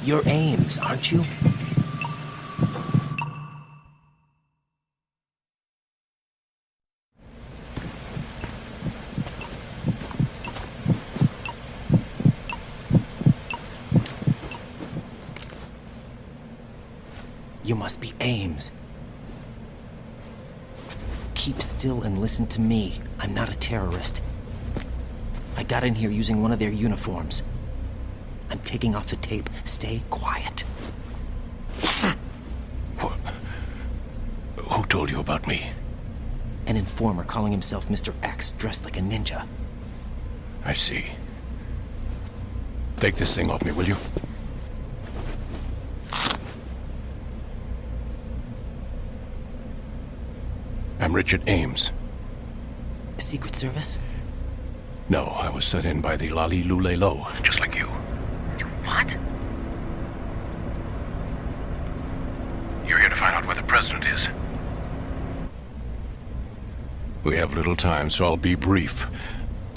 You're Ames, aren't you? You must be Ames. Keep still and listen to me. I'm not a terrorist. I got in here using one of their uniforms. I'm taking off the tape. Stay quiet. Who told you about me? An informer calling himself Mr. X, dressed like a ninja. I see. Take this thing off me, will you? I'm Richard Ames. Secret Service? No, I was sent in by the Lali Lule Lo, just like you. What? You're here to find out where the president is. We have little time, so I'll be brief.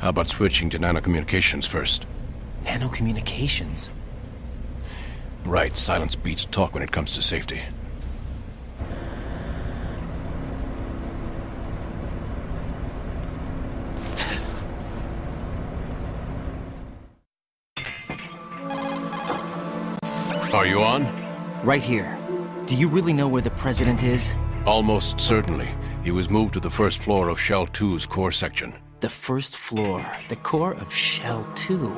How about switching to nanocommunications first? Nanocommunications? Right, silence beats talk when it comes to safety. Are you on? Right here. Do you really know where the president is? Almost certainly. He was moved to the first floor of Shell 2's core section. The first floor, the core of Shell 2.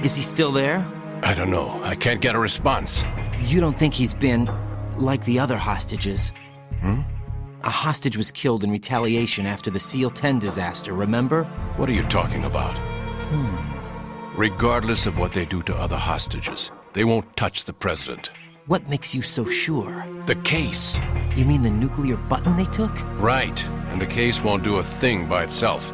Is he still there? I don't know. I can't get a response. You don't think he's been like the other hostages? A hostage was killed in retaliation after the SEAL 10 disaster, remember? What are you talking about? Regardless of what they do to other hostages, they won't touch the president. What makes you so sure? The case. You mean the nuclear button they took? Right. And the case won't do a thing by itself.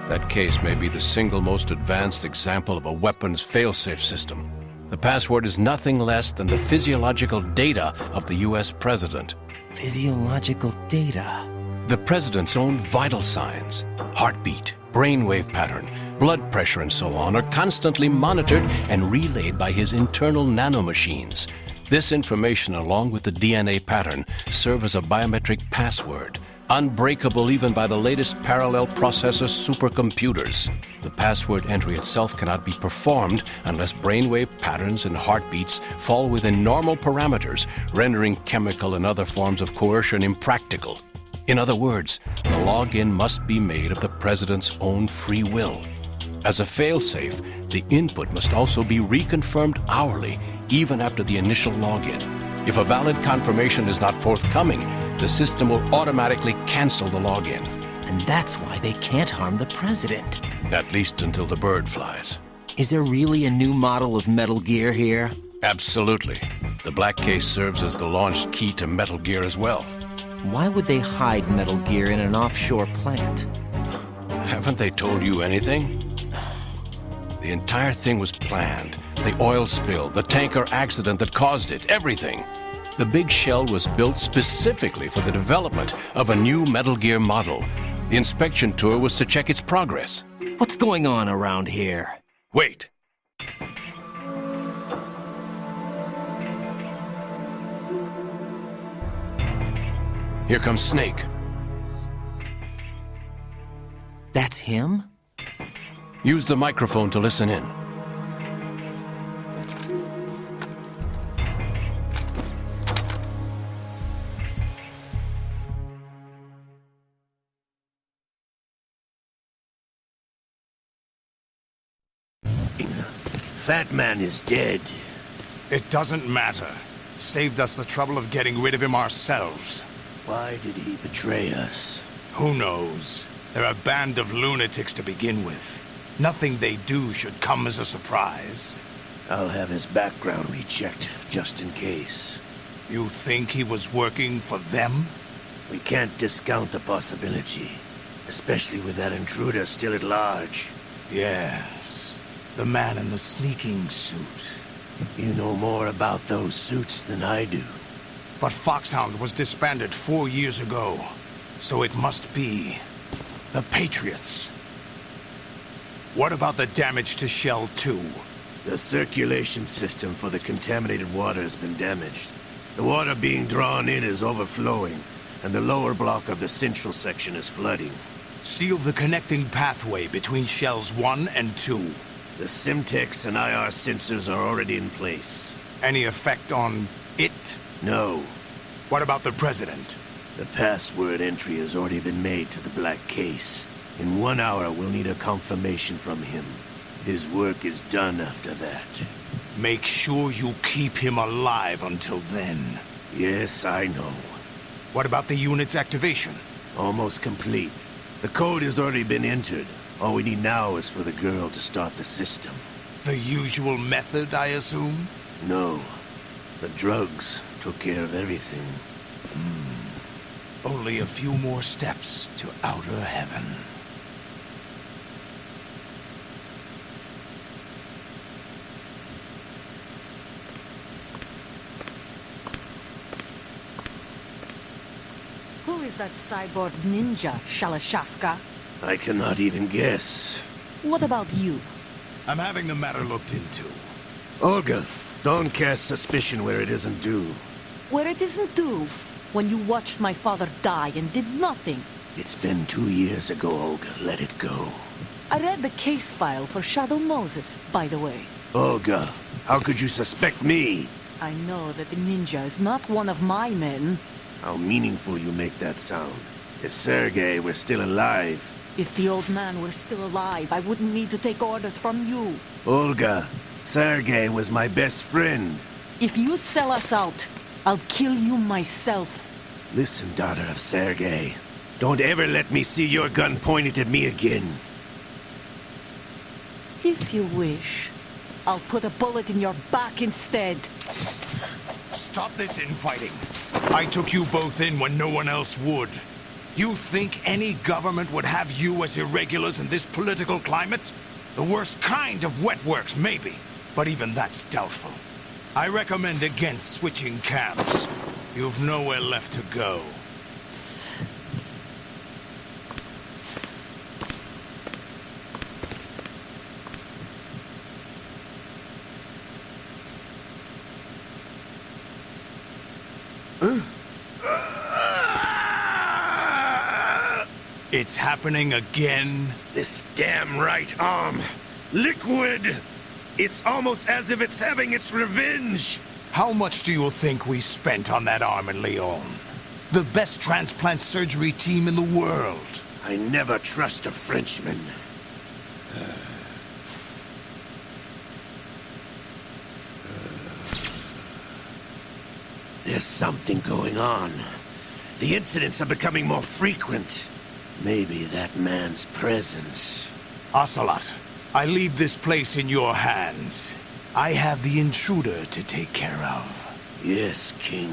That case may be the single most advanced example of a weapons failsafe system. The password is nothing less than the physiological data of the US president. Physiological data? The president's own vital signs, heartbeat, brainwave pattern, blood pressure and so on, are constantly monitored and relayed by his internal nanomachines. This information, along with the DNA pattern, serve as a biometric password, unbreakable even by the latest parallel processor supercomputers. The password entry itself cannot be performed unless brainwave patterns and heartbeats fall within normal parameters, rendering chemical and other forms of coercion impractical. In other words, the login must be made of the president's own free will. As a failsafe, the input must also be reconfirmed hourly, even after the initial login. If a valid confirmation is not forthcoming, the system will automatically cancel the login. And that's why they can't harm the president. At least until the bird flies. Is there really a new model of Metal Gear here? Absolutely. The black case serves as the launch key to Metal Gear as well. Why would they hide Metal Gear in an offshore plant? Haven't they told you anything? The entire thing was planned. The oil spill, the tanker accident that caused it, everything. The big shell was built specifically for the development of a new Metal Gear model. The inspection tour was to check its progress. What's going on around here? Wait. Here comes Snake. That's him? Use the microphone to listen in. Fat Man is dead. It doesn't matter. Saved us the trouble of getting rid of him ourselves. Why did he betray us? Who knows? They're a band of lunatics to begin with. Nothing they do should come as a surprise. I'll have his background rechecked, just in case. You think he was working for them? We can't discount the possibility, especially with that intruder still at large. Yes. The man in the sneaking suit. You know more about those suits than I do. But Foxhound was disbanded 4 years ago. So it must be the Patriots. What about the damage to Shell 2? The circulation system for the contaminated water has been damaged. The water being drawn in is overflowing, and the lower block of the central section is flooding. Seal the connecting pathway between shells 1 and 2. The Simtex and IR sensors are already in place. Any effect on it? No. What about the President? The password entry has already been made to the black case. In 1 hour, we'll need a confirmation from him. His work is done after that. Make sure you keep him alive until then. Yes, I know. What about the unit's activation? Almost complete. The code has already been entered. All we need now is for the girl to start the system. The usual method, I assume? No. The drugs took care of everything. Only a few more steps to outer heaven. Who is that cyborg ninja, Shalashaska? I cannot even guess. What about you? I'm having the matter looked into. Olga, don't cast suspicion where it isn't due. Where it isn't due, when you watched my father die and did nothing. It's been 2 years ago, Olga. Let it go. I read the case file for Shadow Moses, by the way. Olga, how could you suspect me? I know that the ninja is not one of my men. How meaningful you make that sound. If Sergei were still alive... If the old man were still alive, I wouldn't need to take orders from you. Olga, Sergei was my best friend. If you sell us out, I'll kill you myself. Listen, daughter of Sergei. Don't ever let me see your gun pointed at me again. If you wish, I'll put a bullet in your back instead. Stop this infighting. I took you both in when no one else would. You think any government would have you as irregulars in this political climate? The worst kind of wet works, maybe. But even that's doubtful. I recommend against switching camps. You've nowhere left to go. It's happening again? This damn right arm. Liquid! It's almost as if it's having its revenge. How much do you think we spent on that arm in Lyon? The best transplant surgery team in the world. I never trust a Frenchman. There's something going on. The incidents are becoming more frequent. Maybe that man's presence. Ocelot, I leave this place in your hands. I have the intruder to take care of. Yes, King.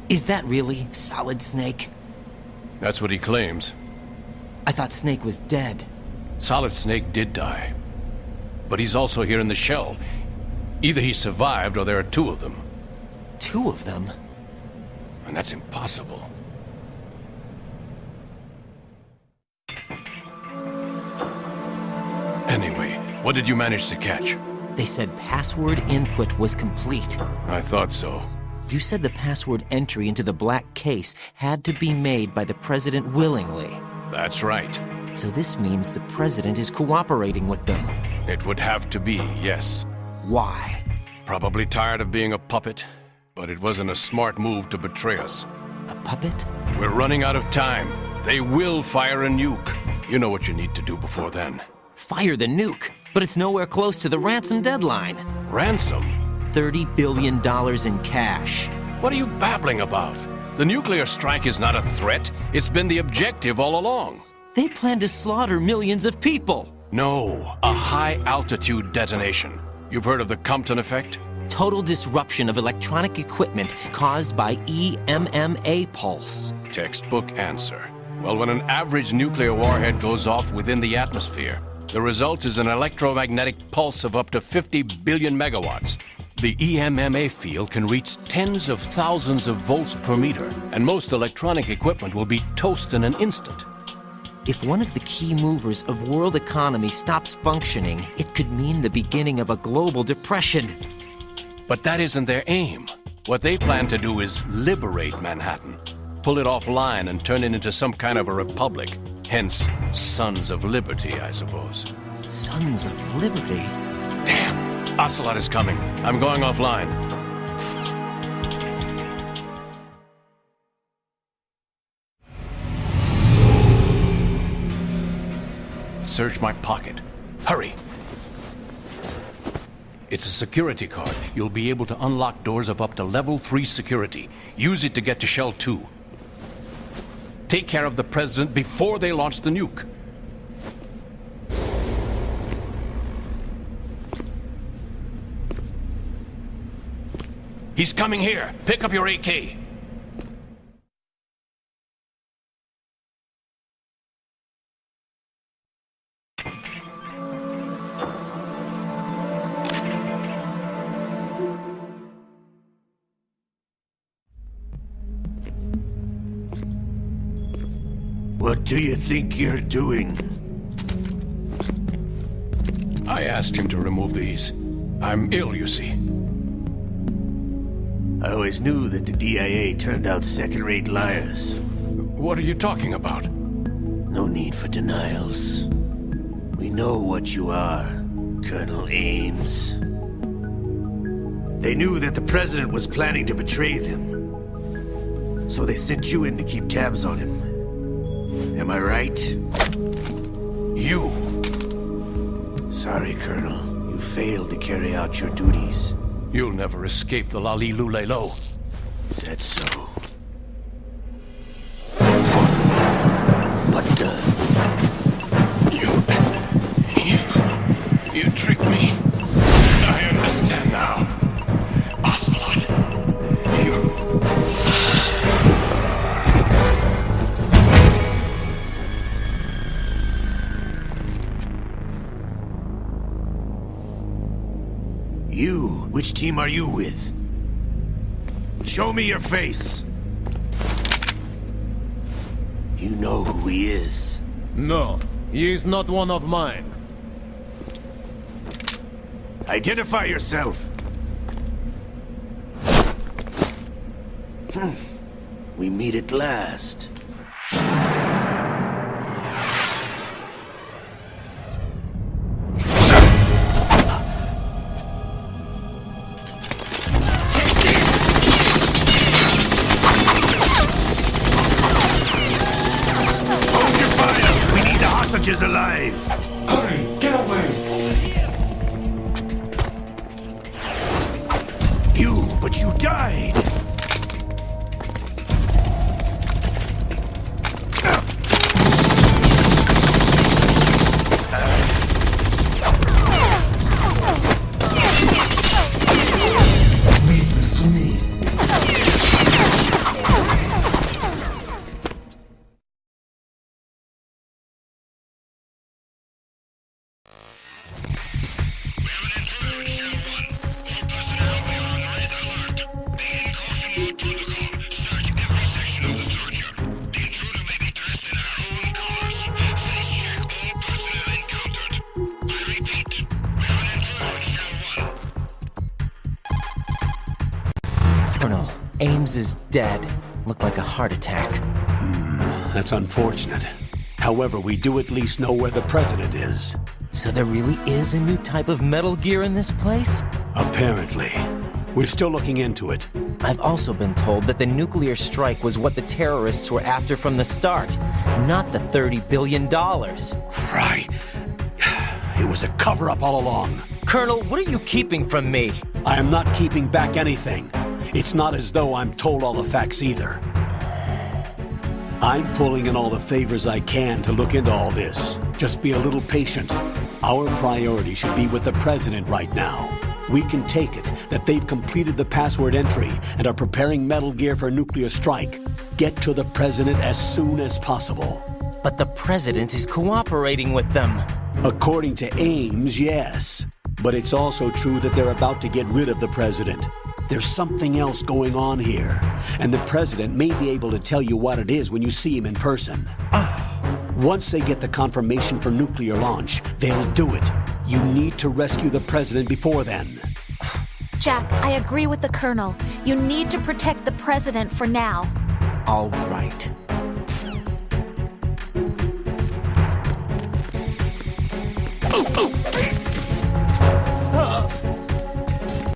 Is that really Solid Snake? That's what he claims. I thought Snake was dead. Solid Snake did die. But he's also here in the shell. Either he survived or there are two of them. Two of them? And that's impossible. Anyway, what did you manage to catch? They said password input was complete. I thought so. You said the password entry into the black case had to be made by the President willingly. That's right. So this means the President is cooperating with them. It would have to be, yes. Why? Probably tired of being a puppet, but it wasn't a smart move to betray us. A puppet? We're running out of time. They will fire a nuke. You know what you need to do before then. Fire the nuke, but it's nowhere close to the ransom deadline. Ransom? $30 billion in cash. What are you babbling about? The nuclear strike is not a threat. It's been the objective all along. They plan to slaughter millions of people. No, a high-altitude detonation. You've heard of the Compton effect? Total disruption of electronic equipment caused by EMMA pulse. Textbook answer. Well, when an average nuclear warhead goes off within the atmosphere, the result is an electromagnetic pulse of up to 50 billion megawatts. The EMMA field can reach tens of thousands of volts per meter, and most electronic equipment will be toast in an instant. If one of the key movers of world economy stops functioning, it could mean the beginning of a global depression. But that isn't their aim. What they plan to do is liberate Manhattan. Pull it offline and turn it into some kind of a republic. Hence, Sons of Liberty, I suppose. Sons of Liberty? Damn! Ocelot is coming. I'm going offline. Search my pocket. Hurry! It's a security card. You'll be able to unlock doors of up to level 3 security. Use it to get to Shell 2. Take care of the President before they launch the nuke. He's coming here. Pick up your AK. What do you think you're doing? I asked him to remove these. I'm ill, you see. I always knew that the DIA turned out second-rate liars. What are you talking about? No need for denials. We know what you are, Colonel Ames. They knew that the President was planning to betray them. So they sent you in to keep tabs on him. Am I right? You! Sorry, Colonel. You failed to carry out your duties. You'll never escape the Lalilulelo. Is that so? What the? You tricked me. I understand now. Ocelot, You? Which team are you with? Show me your face. You know who he is. No, he is not one of mine. Identify yourself. We meet at last. Is alive. Hurry, get away! But you died. Leave this to me. Colonel, Ames is dead. Looked like a heart attack. That's unfortunate. However, we do at least know where the President is. So there really is a new type of Metal Gear in this place? Apparently. We're still looking into it. I've also been told that the nuclear strike was what the terrorists were after from the start, not the $30 billion. Right. It was a cover-up all along. Colonel, what are you keeping from me? I am not keeping back anything. It's not as though I'm told all the facts either. I'm pulling in all the favors I can to look into all this. Just be a little patient. Our priority should be with the President right now. We can take it that they've completed the password entry and are preparing Metal Gear for a nuclear strike. Get to the President as soon as possible. But the President is cooperating with them. According to Ames, yes. But it's also true that they're about to get rid of the president. There's something else going on here, and the president may be able to tell you what it is when you see him in person. Once they get the confirmation for nuclear launch, they'll do it. You need to rescue the president before then. Jack, I agree with the Colonel. You need to protect the president for now. All right. Oh, oh.